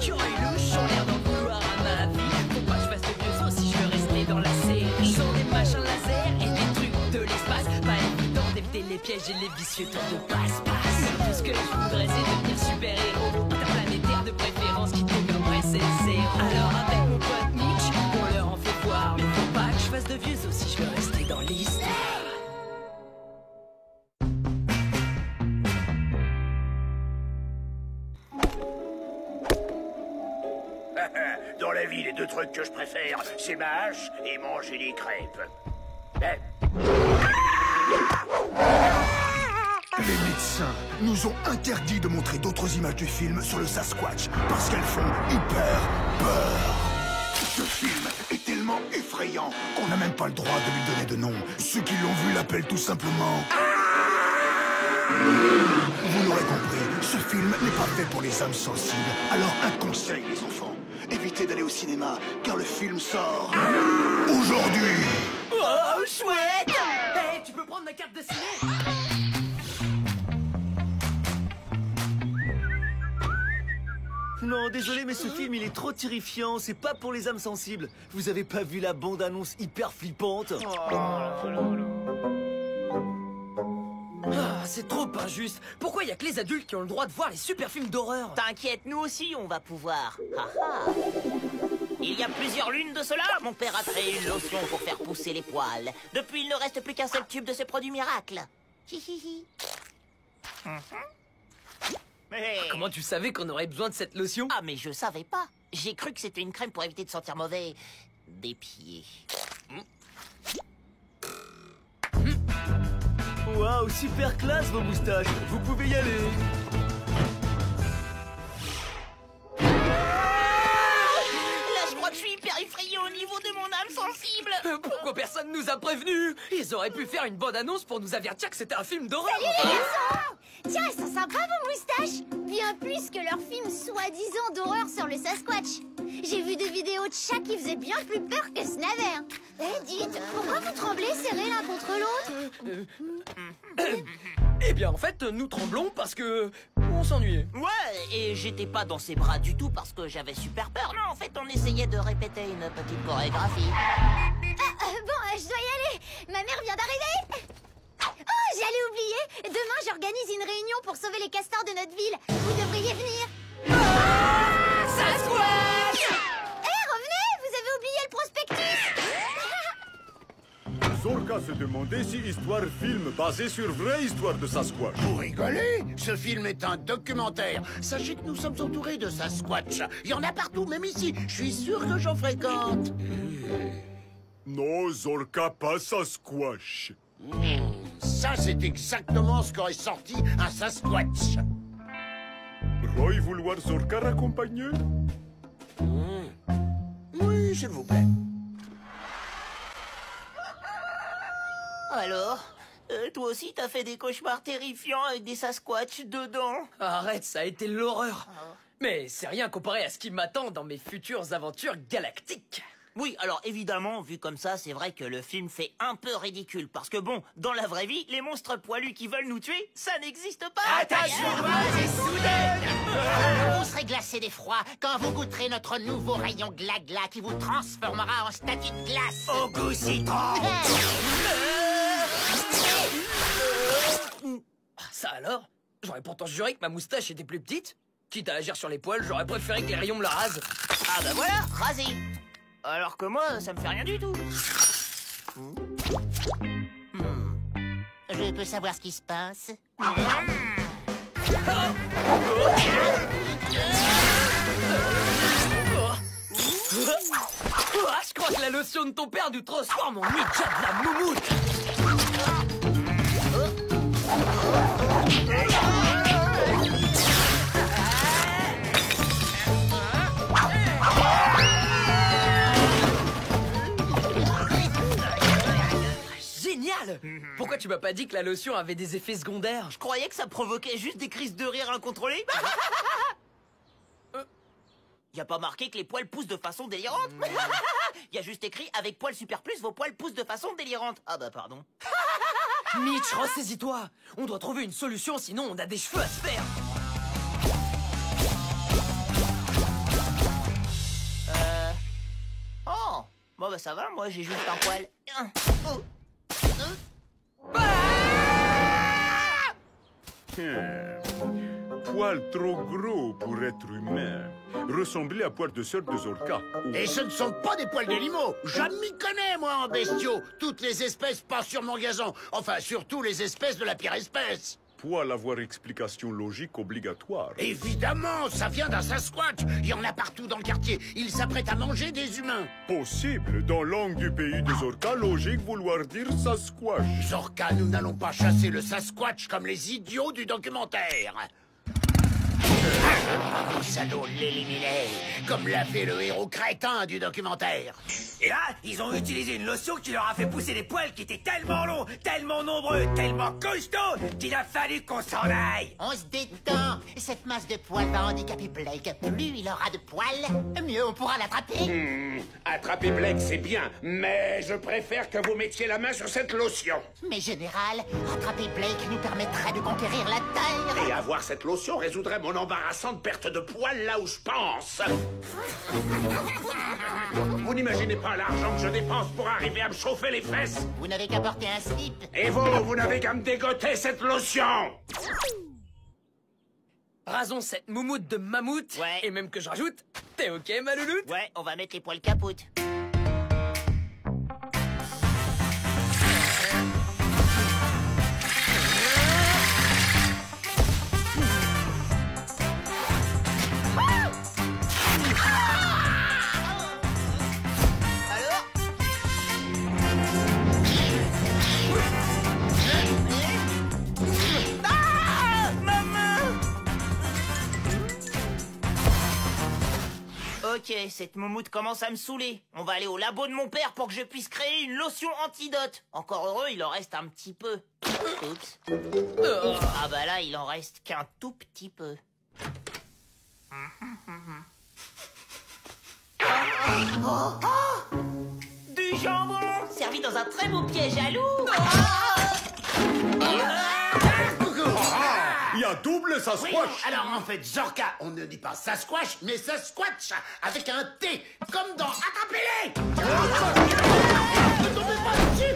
qui ont eu louche, ont l'air d'en vouloir à ma vie. Faut pas que je fasse de vieux os si je veux rester dans la série. Sans des machins laser et des trucs de l'espace, pas évident d'éviter les pièges et les vicieux tours de passe-passe. Tout ce que je voudrais c'est devenir super-héros, interplanétaire de préférence qui développerait ses zéros. Alors avec mon pote Mitch, on leur en fait voir. Mais faut pas que je fasse de vieux os si je veux rester dans l'histoire. Dans la vie, les deux trucs que je préfère, c'est ma hache et manger des crêpes. Les médecins nous ont interdit de montrer d'autres images du film sur le Sasquatch parce qu'elles font hyper peur. Ce film est tellement effrayant qu'on n'a même pas le droit de lui donner de nom. Ceux qui l'ont vu l'appellent tout simplement... Vous l'aurez compris, ce film n'est pas fait pour les âmes sensibles. Alors un conseil, les enfants, évitez d'aller au cinéma, car le film sort aujourd'hui. Oh, chouette! Hey, tu peux prendre ma carte de ciné? Non, désolé, mais ce film, il est trop terrifiant. C'est pas pour les âmes sensibles. Vous avez pas vu la bande-annonce hyper flippante? Ah, c'est trop injuste. Pourquoi y a que les adultes qui ont le droit de voir les super films d'horreur? T'inquiète, nous aussi, on va pouvoir. Ah ah. Il y a plusieurs lunes de cela, mon père a créé une lotion pour faire pousser les poils. Depuis, il ne reste plus qu'un seul tube de ce produit miracle. Hihihi. Comment tu savais qu'on aurait besoin de cette lotion? Ah, mais je savais pas. J'ai cru que c'était une crème pour éviter de sentir mauvais des pieds. Waouh, super classe vos moustaches. Vous pouvez y aller. Là, je crois que je suis hyper effrayé au niveau de mon âme sensible. Pourquoi personne nous a prévenus? Ils auraient pu faire une bande-annonce pour nous avertir que c'était un film d'horreur. Tiens, elles sont sympas vos moustaches. Bien plus que leur film soi-disant d'horreur sur le Sasquatch. J'ai vu des vidéos de chats qui faisaient bien plus peur que ce navet. Eh, dites, pourquoi vous tremblez serrés l'un contre l'autre? Eh bien, en fait, nous tremblons parce que... on s'ennuyait. Ouais, et j'étais pas dans ses bras du tout parce que j'avais super peur. Non, en fait, on essayait de répéter une petite chorégraphie. Bon, je dois y aller. Ma mère vient d'arriver. Oh, j'allais oublier. Demain, j'organise une réunion pour sauver les castors de notre ville. Vous devriez venir. Sasquatch! Eh, revenez. Vous avez oublié le prospectus. Zorka se demandait si Histoire Film basé sur vraie histoire de Sasquatch. Vous rigolez? Ce film est un documentaire. Sachez que nous sommes entourés de Sasquatch. Il y en a partout, même ici. Je suis sûr que j'en fréquente. Non, Zorka, pas Sasquatch. Ça, c'est exactement ce qu'aurait sorti un Sasquatch. Roy vouloir Zorka raccompagner? Oui, s'il vous plaît. Alors, toi aussi, t'as fait des cauchemars terrifiants avec des Sasquatch dedans? Arrête, ça a été l'horreur. Mais c'est rien comparé à ce qui m'attend dans mes futures aventures galactiques. Oui, alors évidemment, vu comme ça, c'est vrai que le film fait un peu ridicule. Parce que bon, dans la vraie vie, les monstres poilus qui veulent nous tuer, ça n'existe pas. Attention, Vous serez glacé d'effroi quand vous goûterez notre nouveau rayon gla-gla qui vous transformera en statue de glace. Au goût citron. Ça alors? J'aurais pourtant juré que ma moustache était plus petite. Quitte à agir sur les poils, j'aurais préféré que les rayons me la rasent. Ah bah voilà, rasé. Alors que moi, ça me fait rien du tout. Je peux savoir ce qui se passe? Je crois que la lotion de ton père nous transforme en ninja de la moumoute. Génial! Pourquoi tu m'as pas dit que la lotion avait des effets secondaires? Je croyais que ça provoquait juste des crises de rire incontrôlées. Y a pas marqué que les poils poussent de façon délirante? Y a juste écrit avec poils super plus, vos poils poussent de façon délirante. Ah bah pardon. Mitch, ressaisis-toi! On doit trouver une solution, sinon on a des cheveux à se faire! Bon bah ça va, moi j'ai juste un poil. Poil trop gros pour être humain. Ressembler à poil de sœur de Zorka. Et ce ne sont pas des poils d'animaux. Je m'y connais, moi, en bestiaux. Toutes les espèces passent sur mon gazon. Enfin, surtout les espèces de la pire espèce. Poil avoir explication logique obligatoire. Évidemment, ça vient d'un Sasquatch. Il y en a partout dans le quartier. Ils s'apprêtent à manger des humains. Possible. Dans langue du pays de Zorka, logique vouloir dire Sasquatch. Zorka, nous n'allons pas chasser le Sasquatch comme les idiots du documentaire. Les salauds l'éliminaient, comme l'a fait le héros crétin du documentaire. Et là, ils ont utilisé une lotion qui leur a fait pousser des poils qui étaient tellement longs, tellement nombreux, tellement costauds, qu'il a fallu qu'on s'en aille. On se détend. Cette masse de poils va handicaper Blake. Plus il aura de poils, mieux on pourra l'attraper. Attraper Blake, c'est bien, mais je préfère que vous mettiez la main sur cette lotion. Mais général, attraper Blake nous permettrait de conquérir la Terre. Et avoir cette lotion résoudrait mon embarrassante perte de poils là où je pense. Vous n'imaginez pas l'argent que je dépense pour arriver à me chauffer les fesses. Vous n'avez qu'à porter un slip. Et vous n'avez qu'à me dégoter cette lotion. Rasons cette moumoute de mammouth. Ouais. Et même que je rajoute, t'es ok, ma louloute? Ouais, on va mettre les poils capoutes. Ok, cette moumoute commence à me saouler. On va aller au labo de mon père pour que je puisse créer une lotion antidote. Encore heureux, il en reste un petit peu. Oups. Ah bah là, il en reste qu'un tout petit peu. Du jambon servi dans un très beau piège à loup. Il y a double Oui, Sasquatch. alors en fait, Zorka, on ne dit pas Sasquatch, mais Sasquatch, avec un T, comme dans Attrapez-les. Ne tombez pas dessus.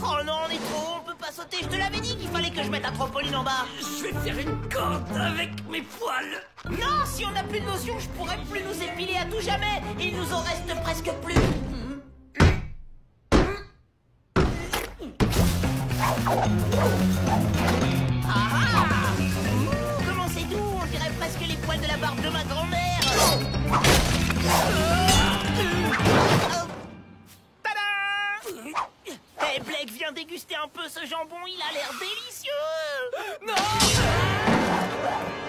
Oh non, on est trop, on peut pas sauter. Je te l'avais dit qu'il fallait que je mette un trampoline en bas. Je vais faire une corde avec mes poils. Non, si on n'a plus de lotion, je pourrais plus nous épiler à tout jamais. Et il nous en reste presque plus. Comment c'est doux, on dirait presque les poils de la barbe de ma grand-mère. Tada! Hey, Blake, viens déguster un peu ce jambon, il a l'air délicieux. Non!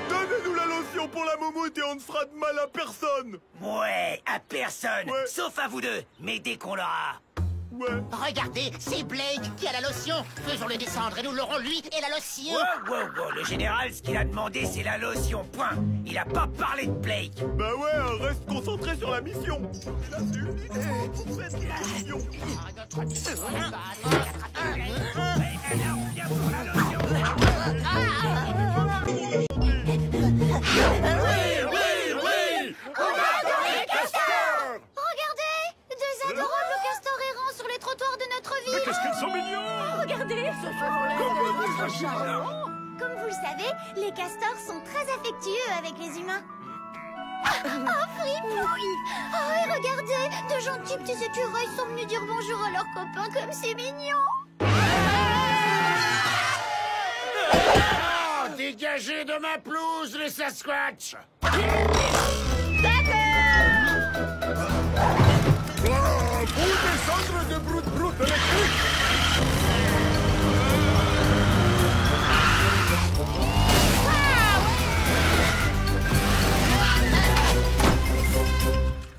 Donnez-nous la lotion pour la moumoute et on ne fera de mal à personne. Ouais, à personne, Ouais. sauf à vous deux. Mais dès qu'on l'aura. Ouais. Regardez, c'est Blake qui a la lotion. Faisons-le descendre et nous l'aurons lui et la lotion. Wow, le général, ce qu'il a demandé, c'est la lotion, point. Il a pas parlé de Blake. Bah ouais, reste concentré sur la mission. Là, c'est une idée. Vous faites la mission. Regardez, deux adorables castors errants sur les trottoirs de notre ville. Qu'est-ce qu'ils sont mignons. Regardez, Comme vous le savez, les castors sont très affectueux avec les humains. Oh, fripouille! Oh, et regardez, de gentils petits écureuils sont venus dire bonjour à leurs copains, comme c'est mignon! Oh, dégagez de ma pelouse, les Sasquatch. Pour descendre de brute électrique.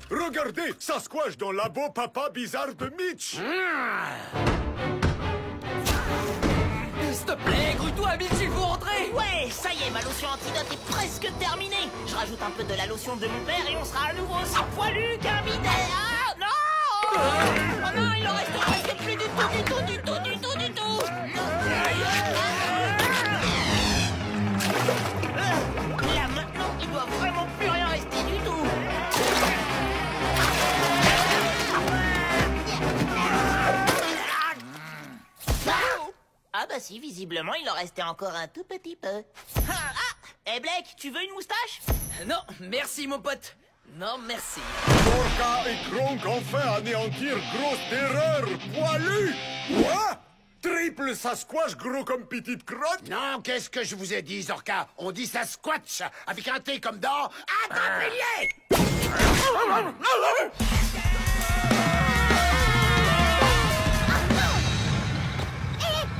Regardez, Sasquatch dans labo papa bizarre de Mitch. S'il te plaît, grouille-toi, Mitch, il faut rentrer. Ouais, ça y est, ma lotion antidote est presque terminée. Je rajoute un peu de la lotion de mon père et on sera à nouveau aussi poilu qu'un bidet. Ah, non! Oh non, il en reste presque plus du tout. Là, maintenant, il doit vraiment plus rien rester du tout. si, visiblement, il en restait encore un tout petit peu. Eh Blake, tu veux une moustache? Non, merci mon pote. Non, merci. Gorka et Kronk enfin anéantir grosse terreur poilu. Quoi? Triple Sasquatch gros comme petite crotte? Non, qu'est-ce que je vous ai dit, Zorka? On dit Sasquatch avec un T comme dans Attrapez-les!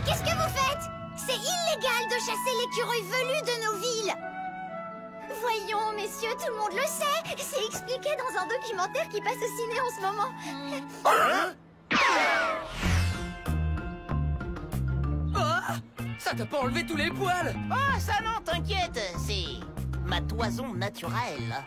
Qu'est-ce que vous faites? C'est illégal de chasser l'écureuil velu de nos villes. Voyons, messieurs, tout le monde le sait. C'est expliqué dans un documentaire qui passe au ciné en ce moment. Oh, ça t'a pas enlevé tous les poils? Oh, ça non, t'inquiète, c'est ma toison naturelle.